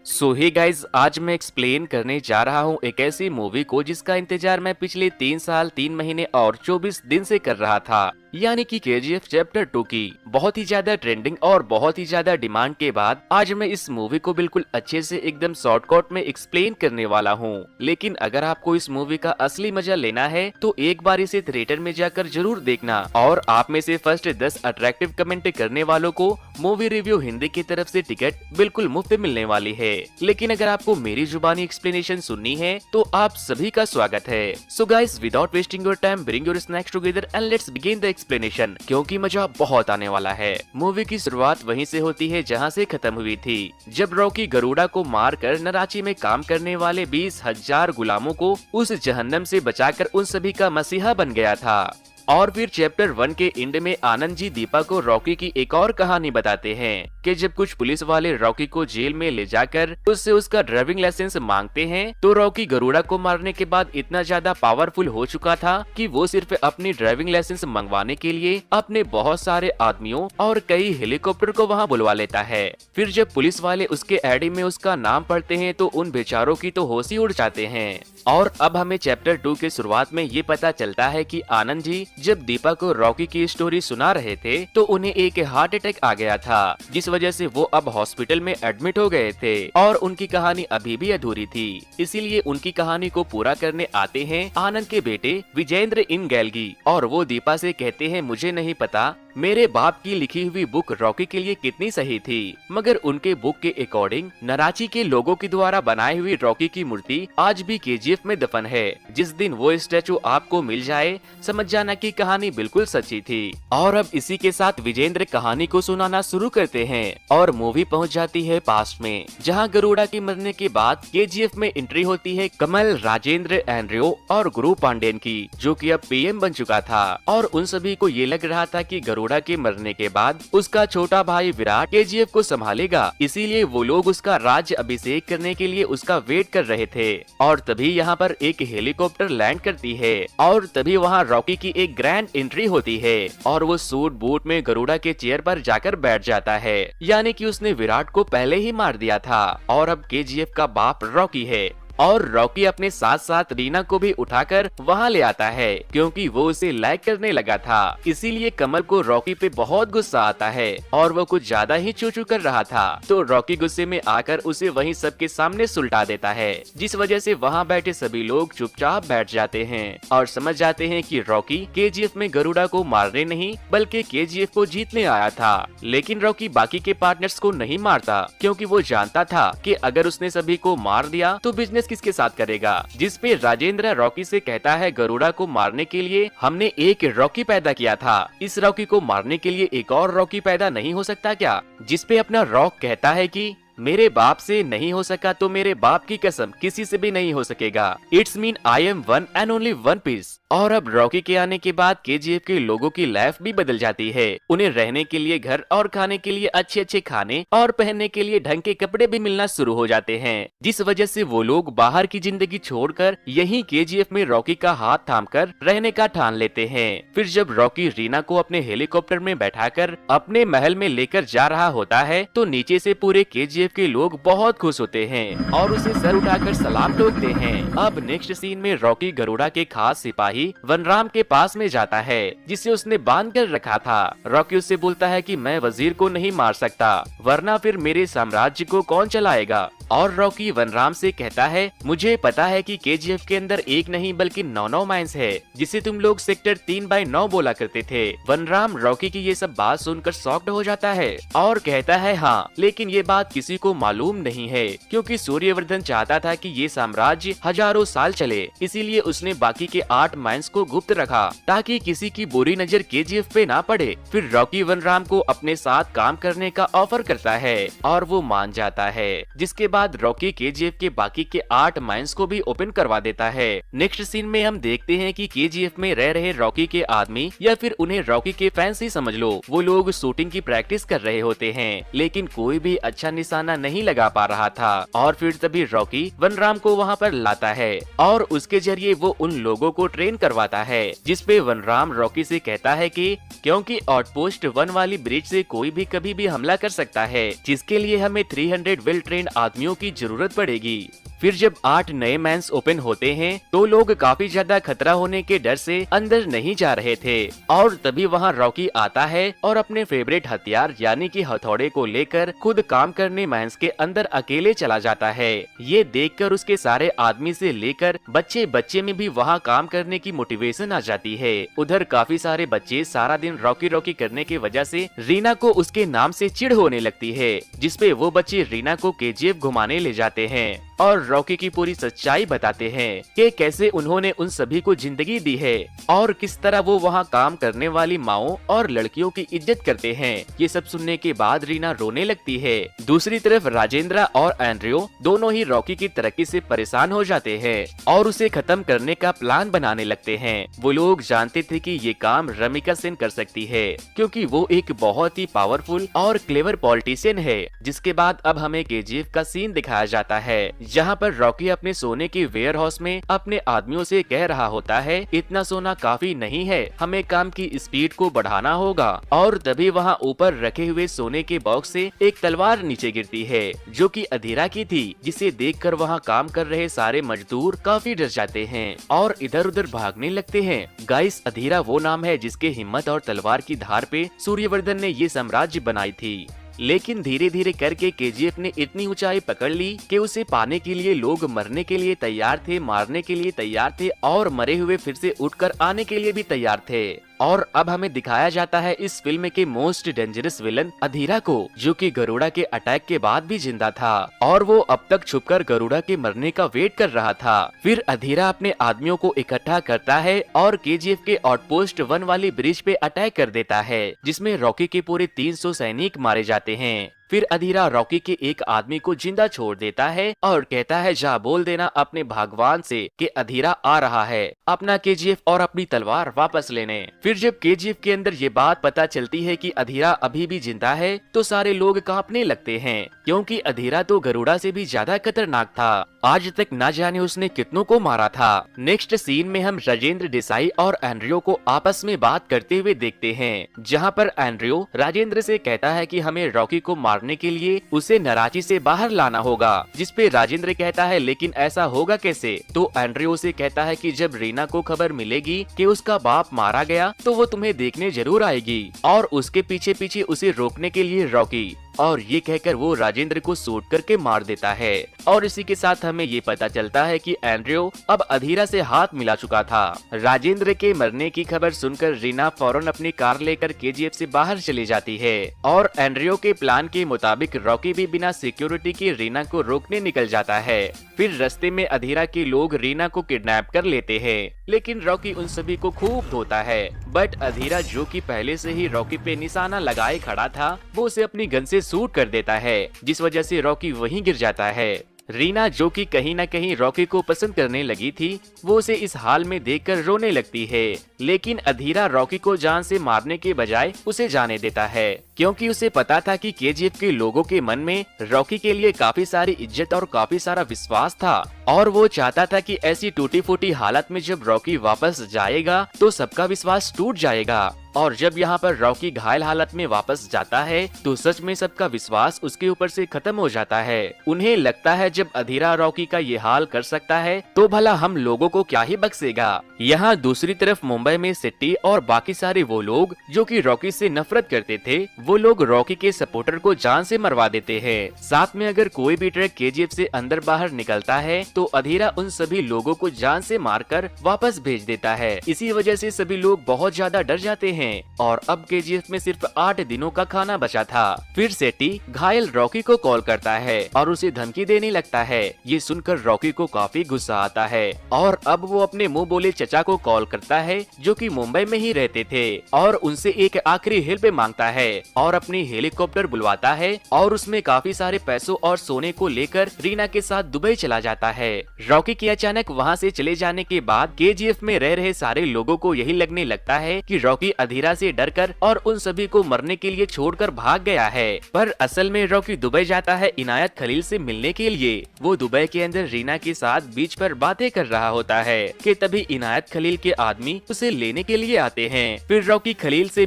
सो hey guys, आज मैं explain करने जा रहा हूँ एक ऐसी मूवी को जिसका इंतजार मैं पिछले 3 साल 3 महीने और 24 दिन से कर रहा था, यानी कि KGF चैप्टर 2 की बहुत ही ज्यादा ट्रेंडिंग और बहुत ही ज्यादा डिमांड के बाद आज मैं इस मूवी को बिल्कुल अच्छे से एकदम शॉर्टकट में एक्सप्लेन करने वाला हूँ। लेकिन अगर आपको इस मूवी का असली मजा लेना है तो एक बार इसे थिएटर में जाकर जरूर देखना, और आप में से फर्स्ट 10 अट्रैक्टिव कमेंट करने वालों को मूवी रिव्यू हिंदी की तरफ से टिकट बिल्कुल मुफ्त मिलने वाली है। लेकिन अगर आपको मेरी जुबानी एक्सप्लेनेशन सुननी है तो आप सभी का स्वागत है। So guys, without wasting your time, bring your snacks together and let's begin the explanation, क्योंकि मजा बहुत आने वाला है। मूवी की शुरुआत वहीं से होती है जहां से खत्म हुई थी, जब रॉकी गरुड़ा को मारकर नराची में काम करने वाले 20,000 गुलामों को उस जहन्नम से बचाकर उन सभी का मसीहा बन गया था। और फिर चैप्टर 1 के एंड में आनंद जी दीपा को रॉकी की एक और कहानी बताते हैं कि जब कुछ पुलिस वाले रॉकी को जेल में ले जाकर उससे उसका ड्राइविंग लाइसेंस मांगते हैं तो रॉकी गरुड़ा को मारने के बाद इतना ज्यादा पावरफुल हो चुका था कि वो सिर्फ अपनी ड्राइविंग लाइसेंस मंगवाने के लिए अपने बहुत सारे आदमियों और कई हेलीकॉप्टर को वहाँ बुलवा लेता है। फिर जब पुलिस वाले उसके आईडी में उसका नाम पढ़ते हैं तो उन बेचारों की तो होश ही उड़ जाते हैं। और अब हमें चैप्टर 2 के शुरुआत में ये पता चलता है कि आनंद जी जब दीपा को रॉकी की स्टोरी सुना रहे थे तो उन्हें एक हार्ट अटैक आ गया था, जिस वजह से वो अब हॉस्पिटल में एडमिट हो गए थे और उनकी कहानी अभी भी अधूरी थी। इसीलिए उनकी कहानी को पूरा करने आते हैं आनंद के बेटे विजेंद्र इंगैल्गी, और वो दीपा से कहते हैं मुझे नहीं पता मेरे बाप की लिखी हुई बुक रॉकी के लिए कितनी सही थी, मगर उनके बुक के अकॉर्डिंग नराची के लोगों के द्वारा बनाई हुई रॉकी की मूर्ति आज भी KGF में दफन है। जिस दिन वो स्टैचू आपको मिल जाए समझ जाना कि कहानी बिल्कुल सच्ची थी। और अब इसी के साथ विजेंद्र कहानी को सुनाना शुरू करते हैं और मूवी पहुंच जाती है पास्ट में, जहां गरुड़ा के मरने के बाद KGF में एंट्री होती है कमल, राजेंद्र, एंड्रियो और गुरु पांडेन की, जो कि अब PM बन चुका था। और उन सभी को ये लग रहा था कि गरुड़ा के मरने के बाद उसका छोटा भाई विराट KGF को संभालेगा, इसीलिए वो लोग उसका राज्य अभिषेक करने के लिए उसका वेट कर रहे थे। और तभी यहाँ पर एक हेलीकॉप्टर लैंड करती है और तभी वहाँ रॉकी की एक ग्रैंड एंट्री होती है और वो सूट बूट में गरुड़ा के चेयर पर जाकर बैठ जाता है, यानी कि उसने विराट को पहले ही मार दिया था और अब KGF का बाप रॉकी है। और रॉकी अपने साथ साथ रीना को भी उठाकर वहाँ ले आता है क्योंकि वो उसे लाइक करने लगा था। इसीलिए कमल को रॉकी पे बहुत गुस्सा आता है और वो कुछ ज्यादा ही चू चू कर रहा था, तो रॉकी गुस्से में आकर उसे वहीं सबके सामने सुलटा देता है, जिस वजह से वहाँ बैठे सभी लोग चुपचाप बैठ जाते हैं और समझ जाते हैं कि रॉकी KGF में गरुड़ा को मारने नहीं बल्कि KGF को जीतने आया था। लेकिन रॉकी बाकी के पार्टनर्स को नहीं मारता क्योंकि वो जानता था कि अगर उसने सभी को मार दिया तो बिजनेस किसके साथ करेगा। जिस पे राजेंद्र रॉकी से कहता है गरुड़ा को मारने के लिए हमने एक रॉकी पैदा किया था, इस रॉकी को मारने के लिए एक और रॉकी पैदा नहीं हो सकता क्या? जिस पे अपना रॉक कहता है कि मेरे बाप से नहीं हो सका तो मेरे बाप की कसम किसी से भी नहीं हो सकेगा। It's mean I am one and only one piece. और अब रॉकी के आने के बाद KGF के लोगों की लाइफ भी बदल जाती है। उन्हें रहने के लिए घर और खाने के लिए अच्छे अच्छे खाने और पहनने के लिए ढंग के कपड़े भी मिलना शुरू हो जाते हैं, जिस वजह से वो लोग बाहर की जिंदगी छोड़कर यहीं KGF में रॉकी का हाथ थामकर रहने का ठान लेते हैं। फिर जब रॉकी रीना को अपने हेलीकॉप्टर में बैठाकर अपने महल में लेकर जा रहा होता है तो नीचे से पूरे KGF के लोग बहुत खुश होते हैं और उसे सर उठाकर सलाम ठोकते हैं। अब नेक्स्ट सीन में रॉकी गरुड़ा के खास सिपाही वनराम के पास में जाता है जिसे उसने बांध कर रखा था। रॉकी उससे बोलता है कि मैं वजीर को नहीं मार सकता वरना फिर मेरे साम्राज्य को कौन चलाएगा। और रॉकी वनराम से कहता है मुझे पता है कि KGF के अंदर एक नहीं बल्कि 9 माइंस है जिसे तुम लोग सेक्टर 3/9 बोला करते थे। वनराम रॉकी की ये सब बात सुनकर शॉक्ड हो जाता है और कहता है हाँ, लेकिन ये बात किसी को मालूम नहीं है क्योंकि सूर्यवर्धन चाहता था कि ये साम्राज्य हजारों साल चले, इसीलिए उसने बाकी के 8 माइंस को गुप्त रखा ताकि किसी की बुरी नजर KGF पे ना पड़े। फिर रॉकी वनराम को अपने साथ काम करने का ऑफर करता है और वो मान जाता है, जिसके बाद रॉकी KGF के बाकी के 8 माइंस को भी ओपन करवा देता है। नेक्स्ट सीन में हम देखते हैं कि KGF में रह रहे रॉकी के आदमी या फिर उन्हें रॉकी के फैंस ही समझ लो, वो लोग शूटिंग की प्रैक्टिस कर रहे होते हैं लेकिन कोई भी अच्छा निशाना निशाना नहीं लगा पा रहा था। और फिर तभी रॉकी वनराम को वहाँ पर लाता है और उसके जरिए वो उन लोगों को ट्रेन करवाता है, जिसपे वनराम रॉकी से कहता है कि क्योंकि आउटपोस्ट 1 वाली ब्रिज से कोई भी कभी भी हमला कर सकता है, जिसके लिए हमें 300 वेल ट्रेन आदमियों की जरूरत पड़ेगी। फिर जब 8 नए मैंस ओपन होते हैं तो लोग काफी ज्यादा खतरा होने के डर से अंदर नहीं जा रहे थे और तभी वहाँ रॉकी आता है और अपने फेवरेट हथियार यानी कि हथौड़े को लेकर खुद काम करने मैंस के अंदर अकेले चला जाता है। ये देखकर उसके सारे आदमी से लेकर बच्चे में भी वहाँ काम करने की मोटिवेशन आ जाती है। उधर काफी सारे बच्चे सारा दिन रॉकी रॉकी करने की वजह से रीना को उसके नाम से चिढ़ होने लगती है, जिसपे वो बच्चे रीना को केजीएफ घुमाने ले जाते हैं और रॉकी की पूरी सच्चाई बताते हैं कि कैसे उन्होंने उन सभी को जिंदगी दी है और किस तरह वो वहाँ काम करने वाली माओ और लड़कियों की इज्जत करते हैं। ये सब सुनने के बाद रीना रोने लगती है। दूसरी तरफ राजेंद्र और एंड्रयू दोनों ही रॉकी की तरक्की से परेशान हो जाते हैं और उसे खत्म करने का प्लान बनाने लगते हैं। वो लोग जानते थे कि ये काम रमिका सेन कर सकती है क्योंकि वो एक बहुत ही पावरफुल और क्लेवर पॉलिटिशियन है। जिसके बाद अब हमें केजीएफ का सीन दिखाया जाता है जहाँ पर रॉकी अपने सोने के वेयर हाउस में अपने आदमियों से कह रहा होता है इतना सोना काफी नहीं है, हमें काम की स्पीड को बढ़ाना होगा। और तभी वहाँ ऊपर रखे हुए सोने के बॉक्स से एक तलवार नीचे गिरती है जो कि अधीरा की थी, जिसे देखकर वहाँ काम कर रहे सारे मजदूर काफी डर जाते हैं और इधर उधर भागने लगते हैं। गाइस, अधीरा वो नाम है जिसके हिम्मत और तलवार की धार पे सूर्यवर्धन ने ये साम्राज्य बनाई थी। लेकिन धीरे धीरे करके केजीएफ ने इतनी ऊंचाई पकड़ ली कि उसे पाने के लिए लोग मरने के लिए तैयार थे, मारने के लिए तैयार थे और मरे हुए फिर से उठकर आने के लिए भी तैयार थे। और अब हमें दिखाया जाता है इस फिल्म के मोस्ट डेंजरस विलन अधीरा को, जो कि गरुड़ा के अटैक के बाद भी जिंदा था और वो अब तक छुपकर गरुड़ा के मरने का वेट कर रहा था। फिर अधीरा अपने आदमियों को इकट्ठा करता है और केजीएफ के आउटपोस्ट 1 वाली ब्रिज पे अटैक कर देता है, जिसमें रॉकी के पूरे 300 सैनिक मारे जाते हैं। फिर अधीरा रॉकी के एक आदमी को जिंदा छोड़ देता है और कहता है जा बोल देना अपने भगवान से कि अधीरा आ रहा है अपना केजीएफ और अपनी तलवार वापस लेने। फिर जब केजीएफ के अंदर ये बात पता चलती है कि अधीरा अभी भी जिंदा है तो सारे लोग कांपने लगते हैं, क्योंकि अधीरा तो गरुड़ा से भी ज्यादा खतरनाक था। आज तक ना जाने उसने कितनों को मारा था। नेक्स्ट सीन में हम राजेंद्र देसाई और एंड्रयू को आपस में बात करते हुए देखते हैं, जहाँ पर एंड्रयू राजेंद्र से कहता है कि हमें रॉकी को मारने के लिए उसे नराची से बाहर लाना होगा, जिसपे राजेंद्र कहता है लेकिन ऐसा होगा कैसे। तो एंड्रयू से कहता है कि जब रीना को खबर मिलेगी कि उसका बाप मारा गया तो वो तुम्हें देखने जरूर आएगी और उसके पीछे पीछे उसे रोकने के लिए रॉकी, और ये कहकर वो राजेंद्र को शूट करके मार देता है। और इसी के साथ हमें ये पता चलता है कि एंड्रयू अब अधीरा से हाथ मिला चुका था। राजेंद्र के मरने की खबर सुनकर रीना फौरन अपनी कार लेकर केजीएफ से बाहर चली जाती है और एंड्रयू के प्लान के मुताबिक रॉकी भी बिना सिक्योरिटी के रीना को रोकने निकल जाता है। फिर रास्ते में अधीरा के लोग रीना को किडनैप कर लेते हैं, लेकिन रॉकी उन सभी को खूब धोता है। बट अधीरा, जो कि पहले से ही रॉकी पे निशाना लगाए खड़ा था, वो उसे अपनी गन से शूट कर देता है, जिस वजह से रॉकी वहीं गिर जाता है। रीना, जो कि कहीं न कहीं रॉकी को पसंद करने लगी थी, वो उसे इस हाल में देखकर रोने लगती है। लेकिन अधीरा रॉकी को जान से मारने के बजाय उसे जाने देता है, क्योंकि उसे पता था कि केजीएफ के लोगों के मन में रॉकी के लिए काफी सारी इज्जत और काफी सारा विश्वास था और वो चाहता था कि ऐसी टूटी फूटी हालत में जब रॉकी वापस जाएगा तो सबका विश्वास टूट जाएगा। और जब यहाँ पर रॉकी घायल हालत में वापस जाता है तो सच में सबका विश्वास उसके ऊपर से खत्म हो जाता है। उन्हें लगता है जब अधीरा रॉकी का ये हाल कर सकता है तो भला हम लोगों को क्या ही बख्शेगा। यहाँ दूसरी तरफ मुंबई में सिटी और बाकी सारे वो लोग जो कि रॉकी से नफरत करते थे, वो लोग रॉकी के सपोर्टर को जान से मरवा देते हैं। साथ में अगर कोई भी ट्रक केजीएफ से अंदर बाहर निकलता है तो अधीरा उन सभी लोगों को जान से मारकर वापस भेज देता है। इसी वजह से सभी लोग बहुत ज्यादा डर जाते हैं और अब केजीएफ में सिर्फ 8 दिनों का खाना बचा था। फिर सेठी घायल रॉकी को कॉल करता है और उसे धमकी देने लगता है। ये सुनकर रॉकी को काफी गुस्सा आता है और अब वो अपने मुंह बोले चचा को कॉल करता है, जो कि मुंबई में ही रहते थे, और उनसे एक आखिरी हेल्प मांगता है और अपनी हेलीकॉप्टर बुलवाता है और उसमें काफी सारे पैसों और सोने को लेकर रीना के साथ दुबई चला जाता है। है। रॉकी के अचानक वहाँ से चले जाने के बाद केजीएफ में रह रहे सारे लोगों को यही लगने लगता है कि रॉकी अधीरा से डरकर और उन सभी को मरने के लिए छोड़कर भाग गया है। पर असल में रॉकी दुबई जाता है इनायत खलील से मिलने के लिए। वो दुबई के अंदर रीना के साथ बीच पर बातें कर रहा होता है कि तभी इनायत खलील के आदमी उसे लेने के लिए आते हैं। फिर रॉकी खलील से